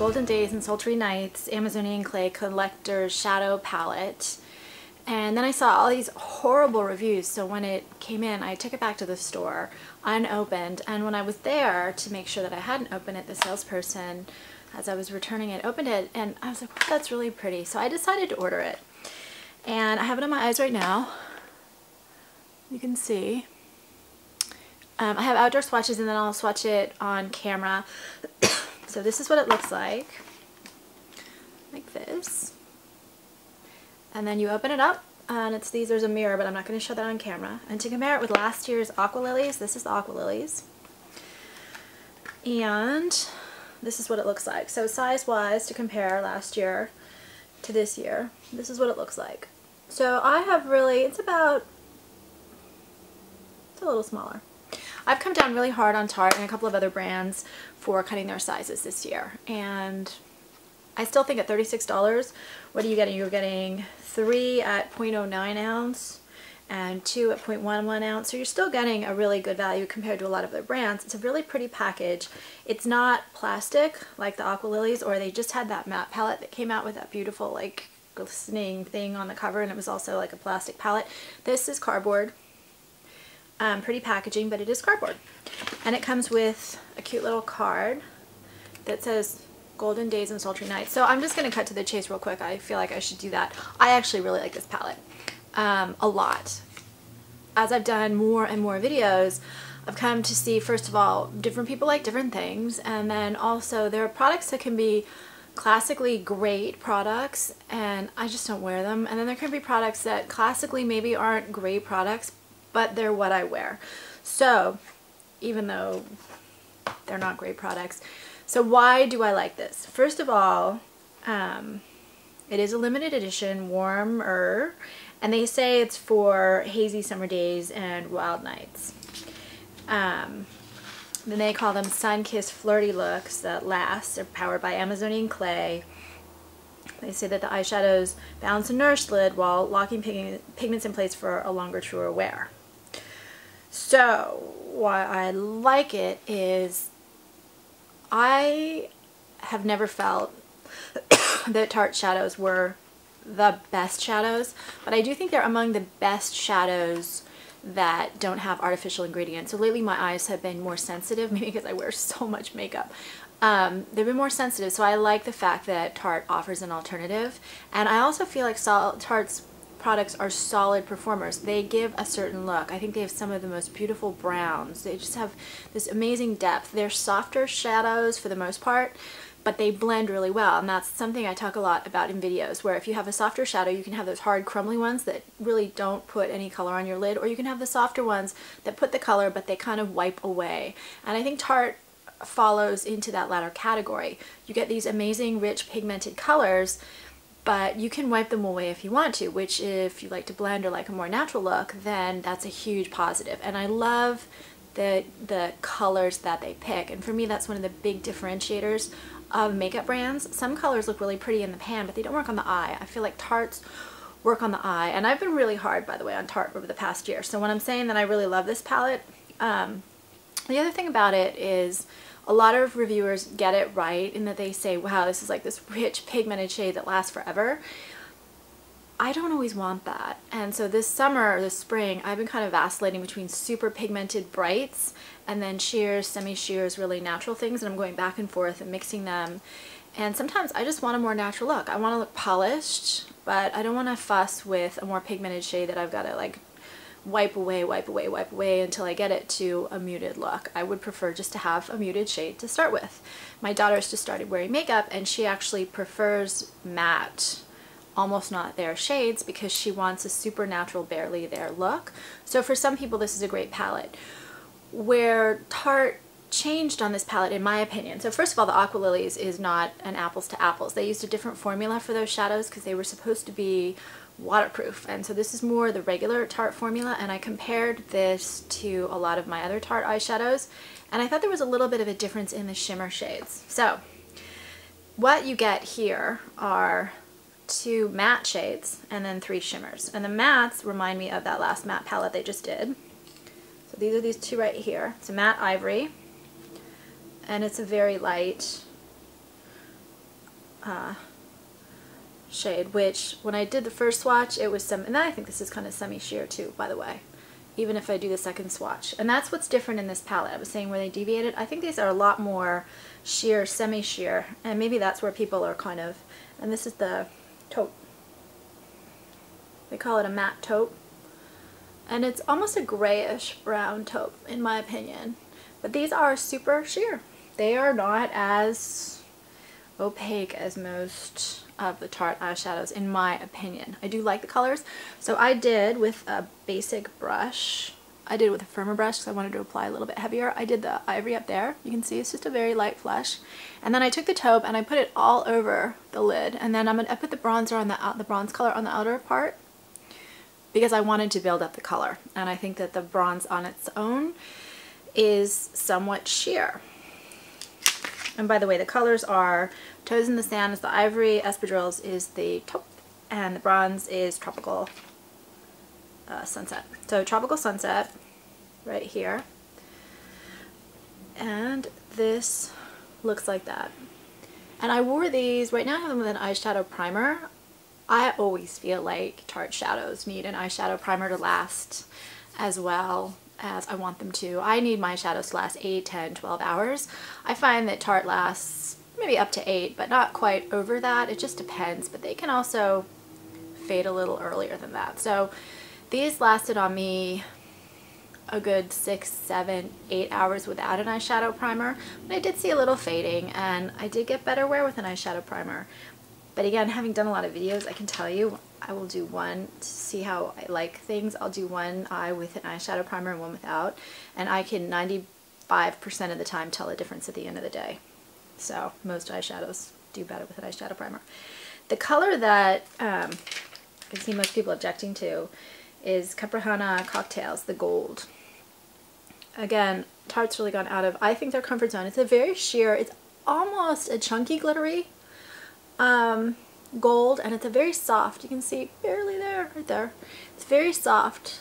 Golden Days and Sultry Nights Amazonian Clay Collector's Shadow Palette. And then I saw all these horrible reviews, so when it came in, I took it back to the store, unopened, and when I was there to make sure that I hadn't opened it, the salesperson, as I was returning it, opened it, and I was like, wow, that's really pretty. So I decided to order it. And I have it on my eyes right now. You can see. I have outdoor swatches, and then I'll swatch it on camera. So this is what it looks like this. And then you open it up, and it's these. There's a mirror, but I'm not going to show that on camera. And to compare it with last year's Aqua Lilies, this is the Aqua Lilies. And this is what it looks like. So size-wise, to compare last year to this year, this is what it looks like. So I have really, it's a little smaller. I've come down really hard on Tarte and a couple of other brands for cutting their sizes this year. And I still think at $36, what are you getting? You're getting 3 at 0.09 ounce and 2 at 0.11 ounce. So you're still getting a really good value compared to a lot of other brands. It's a really pretty package. It's not plastic like the Aqua Lilies, or they just had that matte palette that came out with that beautiful like glistening thing on the cover, and it was also like a plastic palette. This is cardboard. Pretty packaging, but it is cardboard. And it comes with a cute little card that says Golden Days and Sultry Nights. So I'm just going to cut to the chase real quick. I feel like I should do that. I actually really like this palette a lot. As I've done more and more videos, I've come to see, first of all, different people like different things, and then also there are products that can be classically great products and I just don't wear them, and then there can be products that classically maybe aren't great products, but they're what I wear. So even though they're not great products. So why do I like this? First of all, it is a limited edition, warmer, and they say it's for hazy summer days and wild nights. Then they call them sun-kissed flirty looks that last. They're powered by Amazonian clay. They say that the eyeshadows balance and nourish the lid while locking pigments in place for a longer, truer wear. So why I like it is I have never felt that Tarte shadows were the best shadows, but I do think they're among the best shadows that don't have artificial ingredients. So lately my eyes have been more sensitive, maybe because I wear so much makeup. They've been more sensitive, so I like the fact that Tarte offers an alternative. And I also feel like Tarte's products are solid performers. They give a certain look. I think they have some of the most beautiful browns. They just have this amazing depth. They're softer shadows for the most part, but they blend really well, and that's something I talk a lot about in videos, where if you have a softer shadow, you can have those hard crumbly ones that really don't put any color on your lid, or you can have the softer ones that put the color but they kind of wipe away. And I think Tarte follows into that latter category. You get these amazing rich pigmented colors, but you can wipe them away if you want to, which if you like to blend or like a more natural look, then that's a huge positive. And I love the colors that they pick, and for me that's one of the big differentiators of makeup brands. Some colors look really pretty in the pan, but they don't work on the eye. I feel like Tarte's work on the eye, and I've been really hard, by the way, on Tarte over the past year. So when I'm saying that I really love this palette, the other thing about it is a lot of reviewers get it right in that they say, wow, this is like this rich pigmented shade that lasts forever. I don't always want that. And so this summer or this spring, I've been kind of vacillating between super pigmented brights and then sheers, semi-sheers, really natural things, and I'm going back and forth and mixing them. And sometimes I just want a more natural look. I want to look polished, but I don't want to fuss with a more pigmented shade that I've got to like wipe away until I get it to a muted look. I would prefer just to have a muted shade to start with. My daughter's just started wearing makeup, and she actually prefers matte, almost not there shades, because she wants a super natural, barely there look. So for some people this is a great palette. Where Tarte changed on this palette, in my opinion, so first of all, the Aqua Lilies is not an apples to apples. They used a different formula for those shadows because they were supposed to be waterproof, and so this is more the regular Tarte formula, and I compared this to a lot of my other Tarte eyeshadows, and I thought there was a little bit of a difference in the shimmer shades. So what you get here are 2 matte shades and then 3 shimmers, and the mattes remind me of that last matte palette they just did. So these are these 2 right here. It's a matte ivory, and it's a very light shade, which when I did the first swatch, it was and I think this is kind of semi-sheer too, by the way, even if I do the second swatch. And that's what's different in this palette. I was saying where they deviated. I think these are a lot more sheer, semi-sheer, and maybe that's where people are kind of, and this is the taupe. They call it a matte taupe. And it's almost a grayish brown taupe, in my opinion. But these are super sheer. They are not as opaque as most of the Tarte eyeshadows, in my opinion. I do like the colors. So I did with a basic brush. I did with a firmer brush because I wanted to apply a little bit heavier. I did the ivory up there. You can see it's just a very light flush. And then I took the taupe and I put it all over the lid. And then I put the bronzer on the bronze color on the outer part, because I wanted to build up the color. And I think that the bronze on its own is somewhat sheer. And by the way, the colors are Toes in the Sand is the ivory, Espadrilles is the taupe, and the bronze is Tropical Sunset. So Tropical Sunset right here. And this looks like that. And I wore these, right now I have them with an eyeshadow primer. I always feel like Tarte shadows need an eyeshadow primer to last as well as I want them to. I need my shadows to last 8, 10, 12 hours. I find that Tarte lasts maybe up to 8, but not quite over that. It just depends, but they can also fade a little earlier than that. So these lasted on me a good 6, 7, 8 hours without an eyeshadow primer, but I did see a little fading, and I did get better wear with an eyeshadow primer. But again, having done a lot of videos, I can tell you I will do one to see how I like things. I'll do one eye with an eyeshadow primer and one without, and I can 95% of the time tell a difference at the end of the day. So most eyeshadows do better with an eyeshadow primer. The color that I see most people objecting to is Caprihana Cocktails, the gold. Again, Tarte's really gone out of, I think, their comfort zone. It's a very sheer, it's almost a chunky glittery gold, and it's a very soft, you can see barely there, right there. It's very soft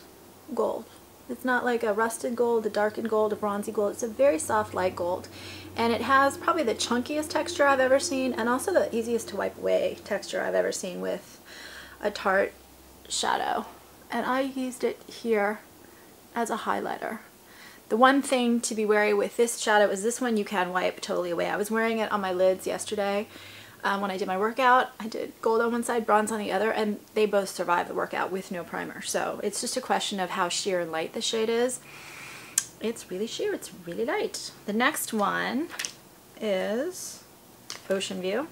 gold. It's not like a rusted gold, a darkened gold, a bronzy gold. It's a very soft light gold, and it has probably the chunkiest texture I've ever seen, and also the easiest to wipe away texture I've ever seen with a Tarte shadow. And I used it here as a highlighter. The one thing to be wary with this shadow is this one you can wipe totally away. I was wearing it on my lids yesterday when I did my workout. I did gold on one side, bronze on the other, and they both survived the workout with no primer. So it's just a question of how sheer and light the shade is. It's really sheer, it's really light. The next one is Ocean View.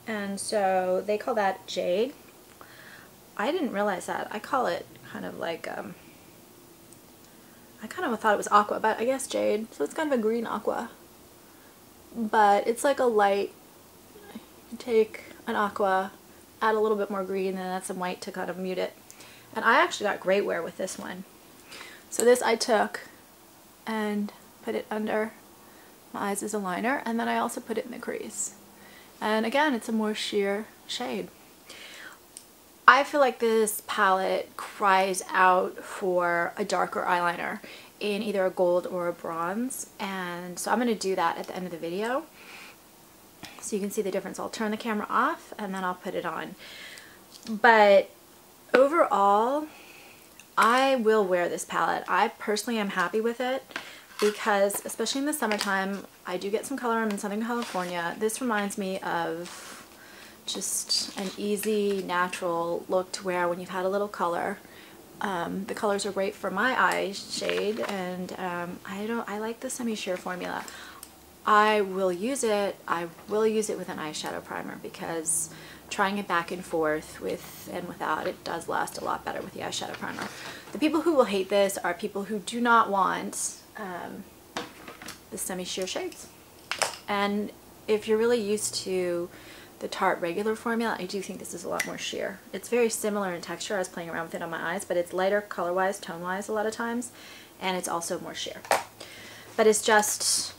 And so they call that Jade. I didn't realize that. I call it kind of like, I kind of thought it was aqua, but I guess jade. So it's kind of a green aqua. But it's like a light, you take an aqua, add a little bit more green, and then add some white to kind of mute it. And I actually got great wear with this one. So this I took and put it under my eyes as a liner, and then I also put it in the crease. And again, it's a more sheer shade. I feel like this palette cries out for a darker eyeliner in either a gold or a bronze, and so I'm going to do that at the end of the video so you can see the difference. I'll turn the camera off and then I'll put it on. But overall, I will wear this palette. I personally am happy with it because, especially in the summertime, I do get some color. I'm in Southern California. This reminds me of just an easy, natural look to wear when you've had a little color. The colors are great for my eye shade, and I like the semi-sheer formula. I will use it with an eyeshadow primer because trying it back and forth with and without, it does last a lot better with the eyeshadow primer. The people who will hate this are people who do not want the semi-sheer shades. And if you're really used to the Tarte regular formula, I do think this is a lot more sheer. It's very similar in texture. I was playing around with it on my eyes, but it's lighter color-wise, tone-wise a lot of times, and it's also more sheer. But it's just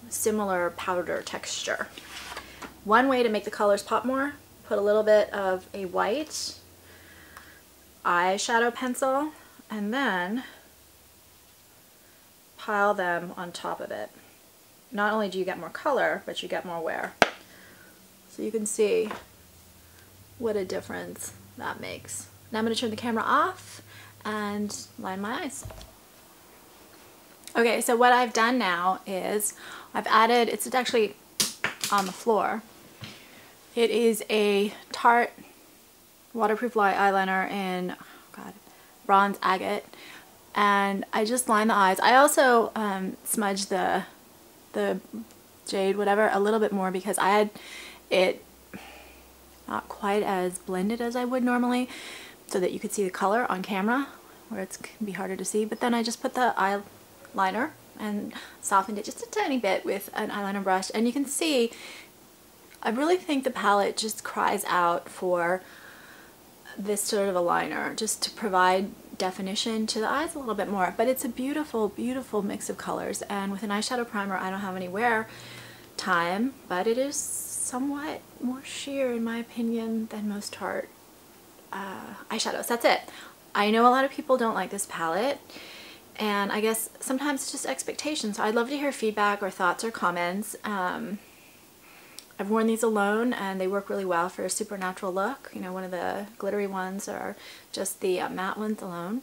similar powder texture. One way to make the colors pop more, put a little bit of a white eyeshadow pencil and then pile them on top of it. Not only do you get more color, but you get more wear. So you can see what a difference that makes. Now I'm going to turn the camera off and line my eyes. Okay, so what I've done now is I've added, it's actually on the floor. It is a Tarte waterproof light eyeliner in, oh God, bronze agate, and I just line the eyes. I also smudged the jade, whatever, a little bit more because I had it not quite as blended as I would normally, so that you could see the color on camera, where it can be harder to see. But then I just put the eyeliner and softened it just a tiny bit with an eyeliner brush, and you can see I really think the palette just cries out for this sort of a liner, just to provide definition to the eyes a little bit more. But it's a beautiful, beautiful mix of colors, and with an eyeshadow primer I don't have any wear time, but it is somewhat more sheer in my opinion than most Tarte eyeshadows. That's it. I know a lot of people don't like this palette, and I guess sometimes it's just expectations. So I'd love to hear feedback or thoughts or comments. I've worn these alone and they work really well for a supernatural look. You know, one of the glittery ones or just the matte ones alone.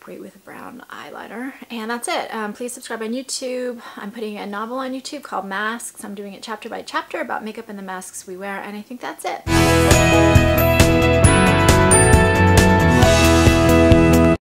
Great with a brown eyeliner. And that's it. Please subscribe on YouTube. I'm putting a novel on YouTube called Masks. I'm doing it chapter by chapter about makeup and the masks we wear, and I think that's it.